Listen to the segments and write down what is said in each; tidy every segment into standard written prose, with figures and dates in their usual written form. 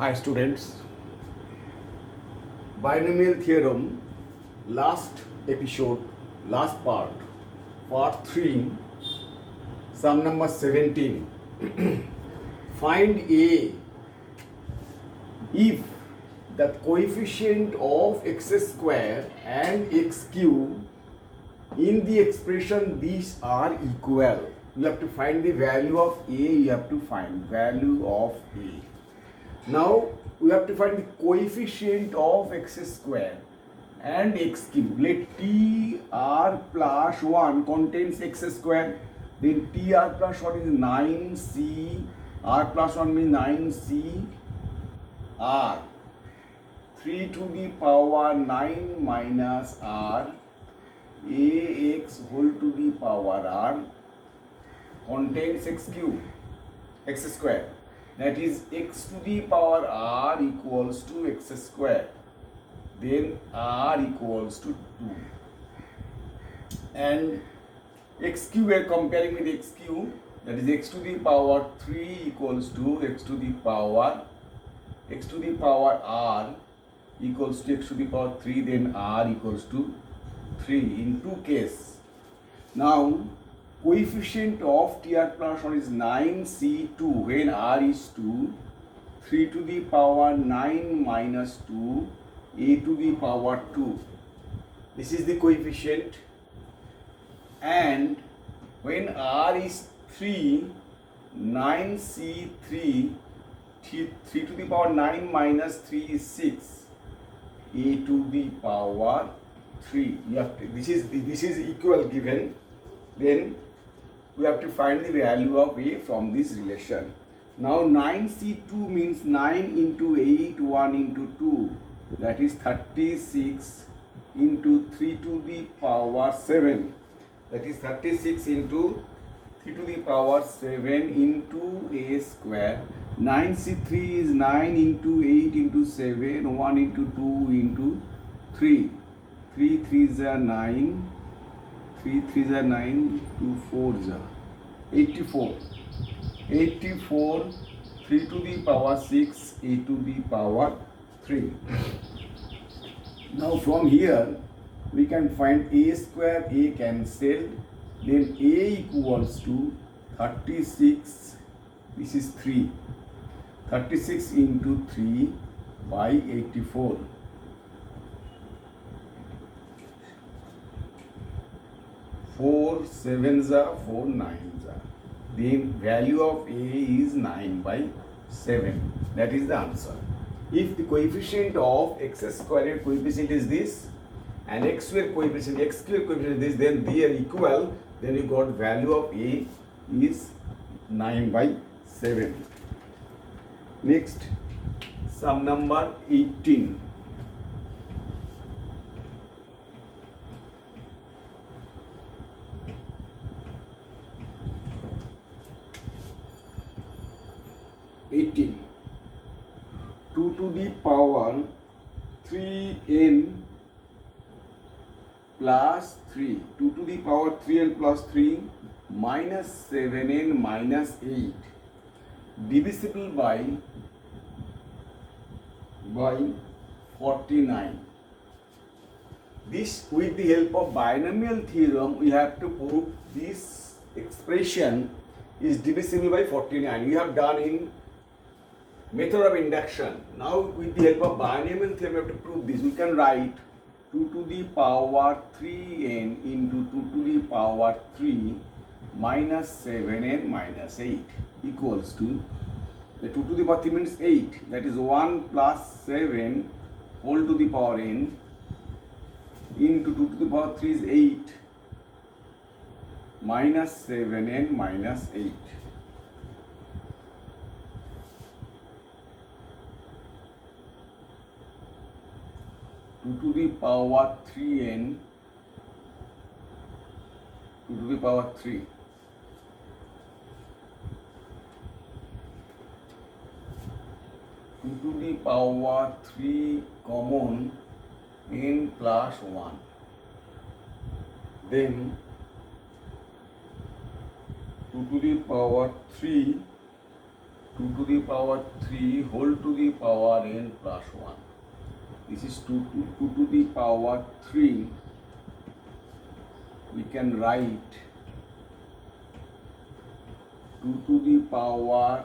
Hi students, binomial theorem, last episode, last part 3, sum number 17. Find A if the coefficient of x square and x cube in the expression these are equal. You have to find the value of A, you have to find value of A. Now we have to find the coefficient of x square and x cube. Let t r plus 1 contains x square, then t r plus 1 is 9c, r plus 1 means 9c r, 3 to the power 9 minus r, ax whole to the power r contains x cube, x square. That is x to the power r equals to x square. Then r equals to 2. And x cube we are comparing with x cube. That is x to the power 3 equals to x to the power r equals to x to the power 3. Then r equals to 3 in two cases. Now coefficient of tr plus 1 is 9c2 when r is 2, 3 to the power 9 minus 2, a to the power 2. This is the coefficient. And when r is 3, 9c3, 3 to the power 9 minus 3 is 6, a to the power 3. You have to, this is equal given. Then we have to find the value of A from this relation. Now 9c2 means 9 into 8, 1 into 2, that is 36 into 3 to the power 7, that is 36 into 3 to the power 7 into a square. 9c3 is 9 into 8 into 7, 1 into 2 into 3. 3 3s are 9. 3 3s are 9, 2 4s are 84. 84, 3 to the power 6, a to the power 3. Now from here we can find a square, a cancelled, then a equals to 36, this is 3, 36 into 3 by 84. 4 7s are 4 9s are. The value of A is 9 by 7. That is the answer. If the coefficient of x squared coefficient is this and x square coefficient, x square coefficient is this, then they are equal. Then you got value of A is 9 by 7. Next, sum number 18. (18) 2 to the power 3n plus 3, 2 to the power 3n plus 3 minus 7n minus 8 divisible by 49. This, with the help of binomial theorem, we have to prove this expression is divisible by 49. We have done in method of induction. Now with the help of binomial theorem we have to prove this. We can write 2 to the power 3n into 2 to the power 3 minus 7n minus 8 equals to, the 2 to the power 3 means 8, that is 1 plus 7 whole to the power n into 2 to the power 3 is 8 minus 7n minus 8. 2 to the power 3n, 2 to the power 3. 2 to the power 3 common, n plus 1. Then 2 to the power 3 2 to the power 3 whole to the power n plus 1. This is 2 to the power 3. We can write 2 to the power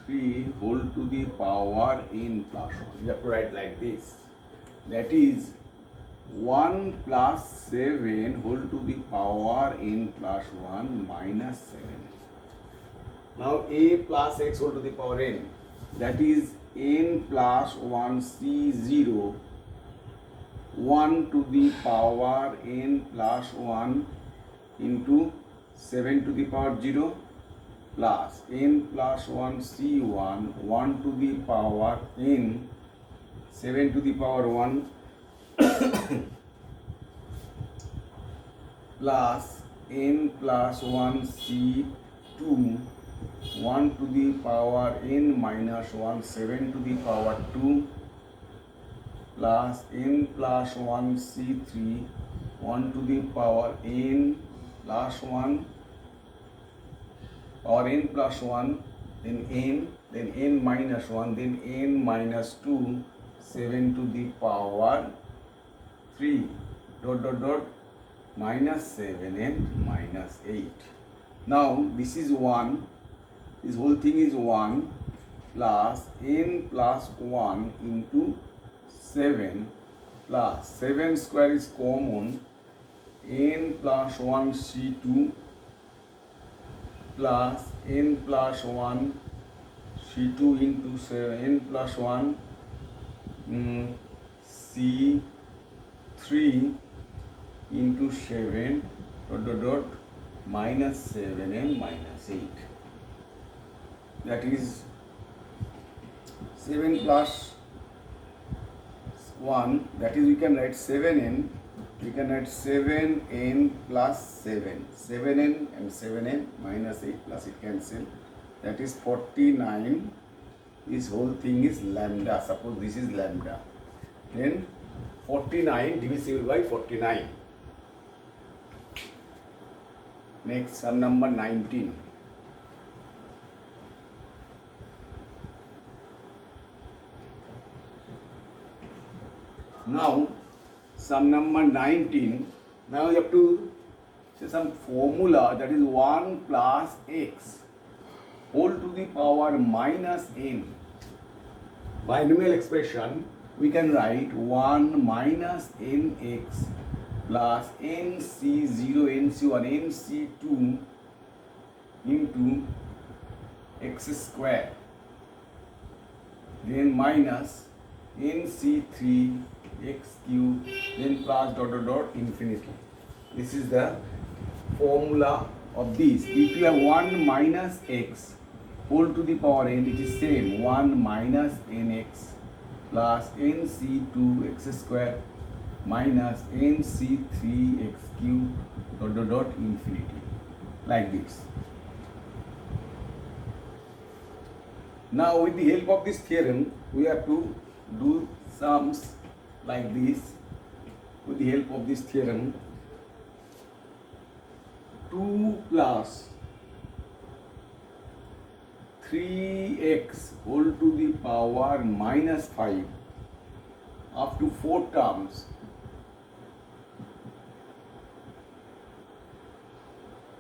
3 whole to the power n plus 1. We have to write like this. That is 1 plus 7 whole to the power n plus 1 minus 7. Now a plus x whole to the power n, that is n plus 1 c0 1 to the power n plus 1 into 7 to the power 0 plus n plus 1 c1 1 to the power n 7 to the power 1 plus n plus 1 c2 1 to the power n minus 1 7 to the power 2 plus n plus 1 c3 1 to the power n plus 1 or n plus 1 then n minus 1 then n minus 2 7 to the power 3 minus 7 and minus 8. Now this is 1, this whole thing is 1 plus n plus 1 into 7 plus 7 square is common, n plus 1 c2 plus n plus 1 c2 into 7 n plus 1 c3 into 7 minus 7 and minus 8. That is 7 plus 1, that is we can write 7n, we can write 7n plus 7, 7n and 7n minus 8 plus it cancel, that is 49. This whole thing is lambda, suppose this is lambda, then 49 divisible by 49. Next, sum number 19. Now, sum number 19, now you have to say some formula, that is 1 plus x whole to the power minus n. Binomial expression, we can write 1 minus nx plus nc0 nc1 nc2 into x square, then minus nc3 x cube, then plus infinity. This is the formula of this. If you have 1 minus x whole to the power n, it is same 1 minus nx plus nc2 x square minus nc3 x cube infinity, like this. Now with the help of this theorem, we have to do sums like this. With the help of this theorem, 2 plus 3x whole to the power minus 5 up to 4 terms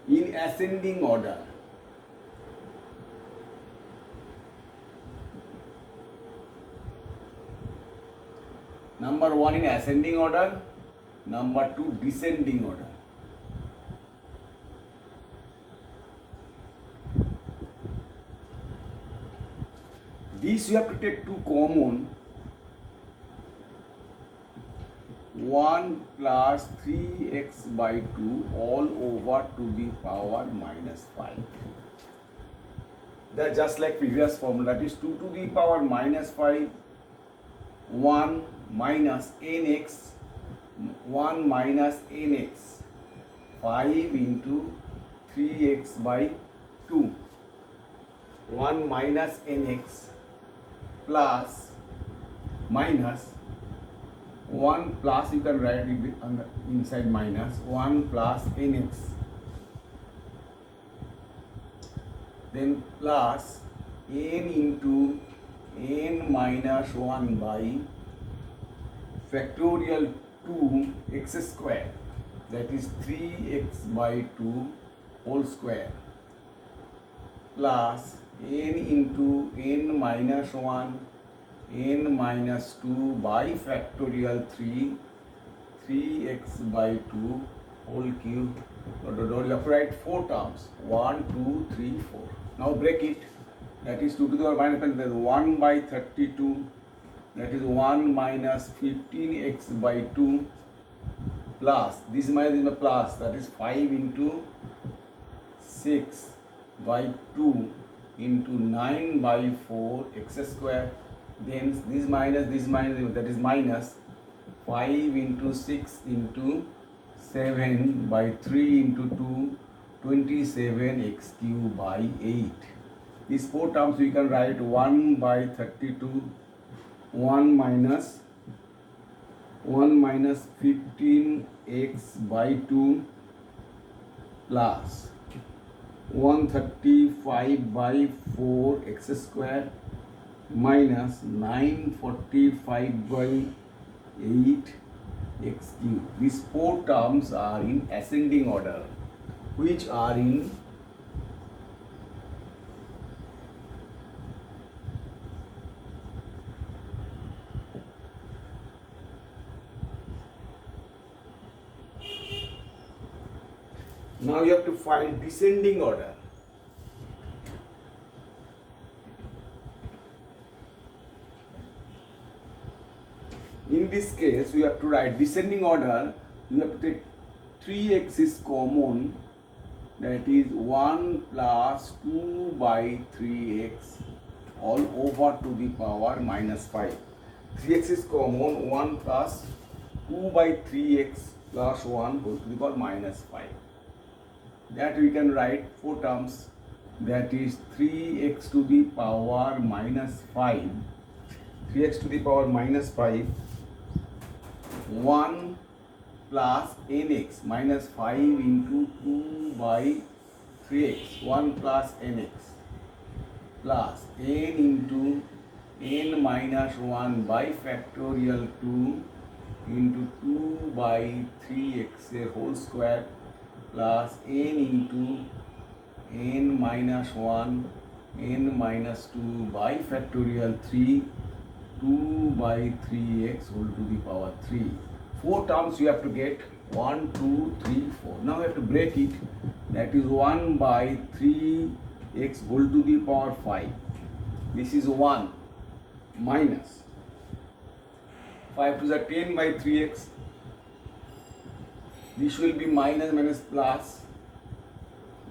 in ascending order. Number 1 in ascending order, number 2 descending order. This you have to take 2 common. 1 plus 3x by 2 all over to the power minus 5. That's just like previous formula, that is 2 to the power minus 5, 1 minus nx, 1 minus nx, 5 into 3x by 2, 1 minus nx plus minus 1 plus, you can write it on the inside minus 1 plus nx, then plus n into n minus 1 by factorial 2x square, that is 3x by 2 whole square, plus n into n minus 1 n minus 2 by factorial 3x by 2 whole cube. You have to write 4 terms, 1 2 3 4. Now break it, that is 2 to the power minus 10, 1 by 32, that is 1 minus 15x by 2, plus this minus is a plus, that is 5 into 6 by 2 into 9 by 4 x square. Then this minus that is minus 5 into 6 into 7 by 3 into 2 27 x cube by 8. These 4 terms we can write 1 by 32, 1 minus 15x by 2 plus 135 by 4 x square minus 945 by 8 x cube. These 4 terms are in ascending order, which are in now you have to find descending order. In this case, we have to write descending order. You have to take 3x is common, that is 1 plus 2 by 3x all over to the power minus 5. 3x is common, 1 plus 2 by 3x plus 1 whole to the power minus 5. That we can write 4 terms, that is 3x to the power minus 5, 3x to the power minus 5, 1 plus nx minus 5 into 2 by 3x, 1 plus nx plus n into n minus 1 by factorial 2 into 2 by 3x whole square plus n into n minus 1 n minus 2 by factorial 3 2 by 3x whole to the power 3. 4 terms you have to get, 1 2 3 4. Now you have to break it, that is 1 by 3x whole to the power 5. This is 1 minus 5 to the 10 by 3x. This will be minus plus,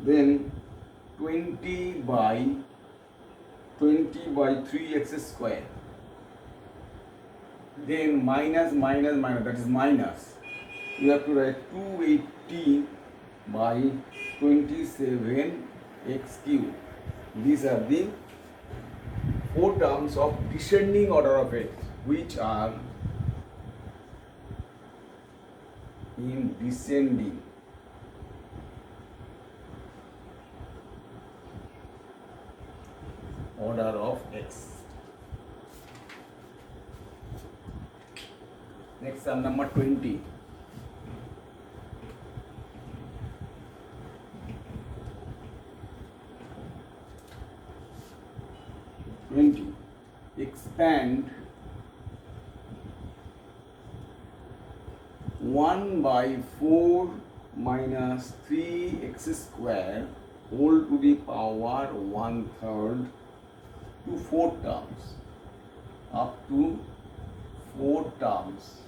then 20 by 3x square, then minus, that is minus. You have to write 280 by 27 x cube. These are the 4 terms of descending order of x, which are in descending order of x. Next sum number 20. Expand 1 by 4 minus 3x square whole to the power 1/3 to 4 terms, up to 4 terms.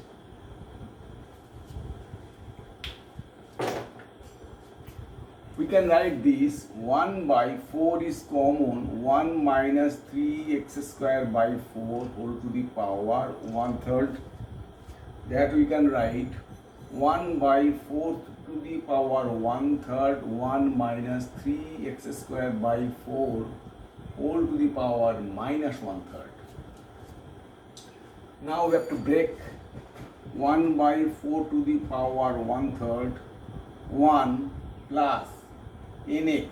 We can write this 1 by 4 is common, 1 minus 3x square by 4 whole to the power 1/3. That we can write 1 by 4 to the power 1/3, 1 minus 3x square by 4 whole to the power minus 1/3. Now we have to break 1 by 4 to the power 1/3, 1 plus nx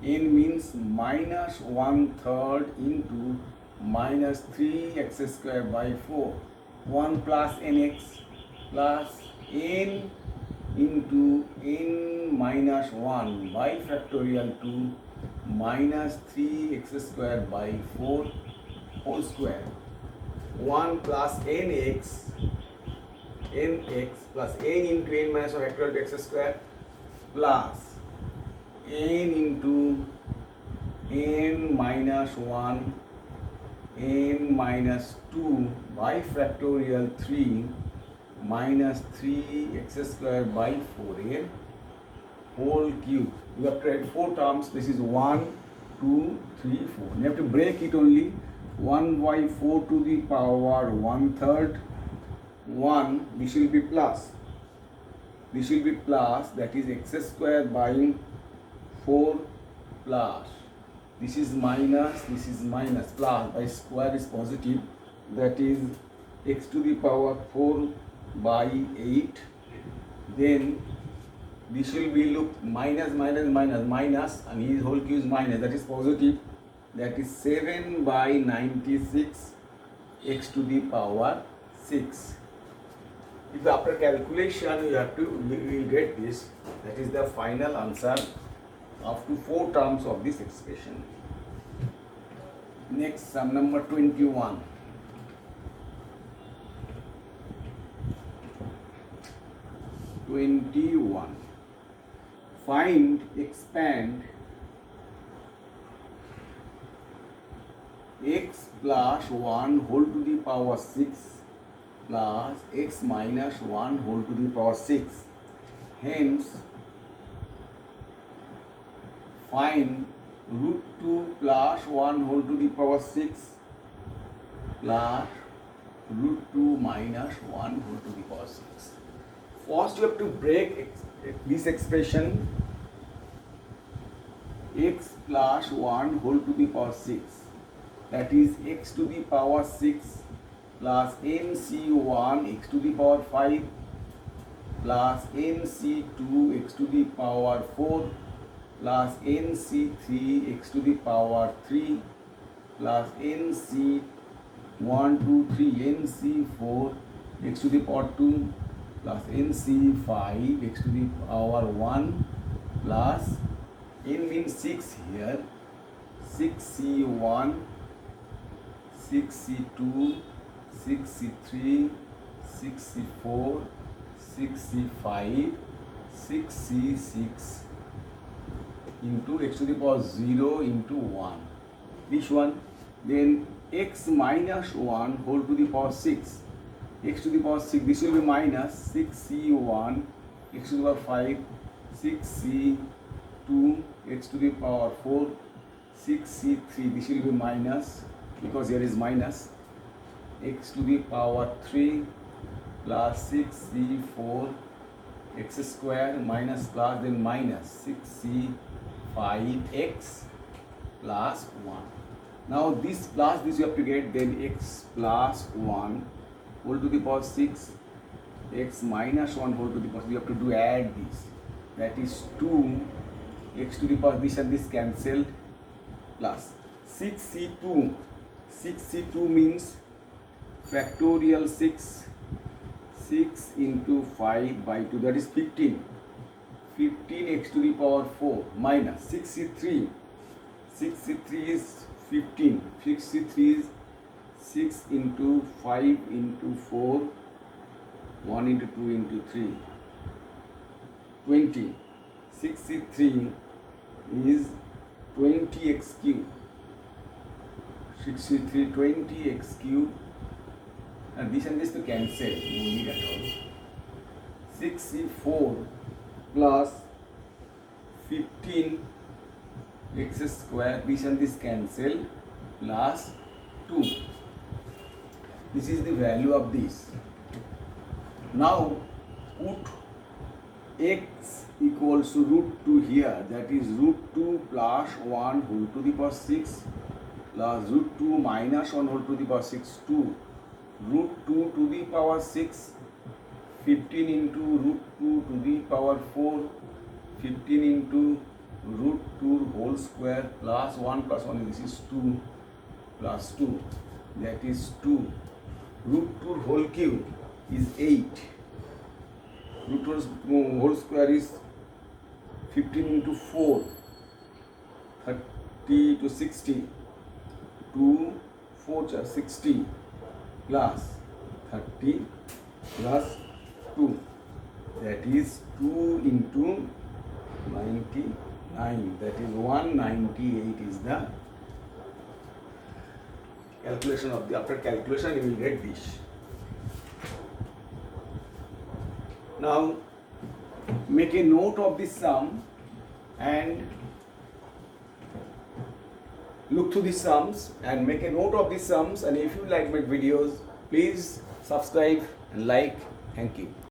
n means minus 1/3 into minus 3x square by 4. 1 plus nx plus n into n minus 1 by factorial to minus 3x square by 4 whole square. 1 plus nx plus n into n minus 1 factorial to x square plus n into n minus 1 n minus 2 by factorial 3 minus 3x square by 4n whole cube. You have to write 4 terms. This is 1, 2, 3, 4. You have to break it only. 1 by 4 to the power 1/3. 1, this will be plus. This will be plus, that is x square by 4 plus. This is minus, plus by square is positive, that is x to the power 4 by 8. Then this will be look minus and his whole cube is minus, that is positive, that is 7 by 96 x to the power 6. If after calculation we will get this, that is the final answer up to 4 terms of this expression. Next, sum number 21. Find, expand x plus 1 whole to the power 6 plus x minus 1 whole to the power 6. Hence, find root 2 plus 1 whole to the power 6 plus root 2 minus 1 whole to the power 6. First, you have to break this expression x plus 1 whole to the power 6. That is x to the power 6 plus nc1 x to the power 5 plus nc2 x to the power 4 plus nc3 x to the power 3 plus nc1 2 3 nc4 x to the power 2 plus nc5 x to the power 1 plus n means 6 here, 6c1 6c2 6c3 6c4 6c5 6c6 into x to the power 0 into 1. Which one? Then x minus 1 whole to the power 6. X to the power 6, this will be minus 6c1 x to the power 5 6c2 x to the power 4 6c3, this will be minus because here is minus x to the power 3 plus 6c4 x square minus plus then minus 6c5x plus 1. Now this plus this you have to get, then x plus 1 whole to the power 6 x minus 1 whole to the power 6. You have to do add this, that is 2 x to the power this and this cancelled plus 6c2. 6c2 means factorial 6 into 5 by 2, that is 15 x to the power 4 minus 6c3 is 15, 6c3 is 6 into 5 into 4 1 into 2 into 3 20. 6c3 is 20x cube, 6c3 20x cube, and this to cancel, no need at all. 6c4 plus 15 x square, this and this cancel, plus 2. This is the value of this. Now put x equals to root 2 here, that is root 2 plus 1 whole to the power 6 plus root 2 minus 1 whole to the power 6, 2 root 2 to the power 6, 15 into root 2 to the power 4, 15 into root 2 whole square plus 1 plus 1, this is 2 plus 2, that is 2. Root 2 whole cube is 8. Root 2 whole square is 15 into 4, 30 to 60. 2, 4, 60 plus 30 plus 2. That is 2 into 99. That is 198 is the calculation of the, after calculation you will get this. Now make a note of this sum and look through the sums and make a note of the sums, and if you like my videos please subscribe and like. Thank you.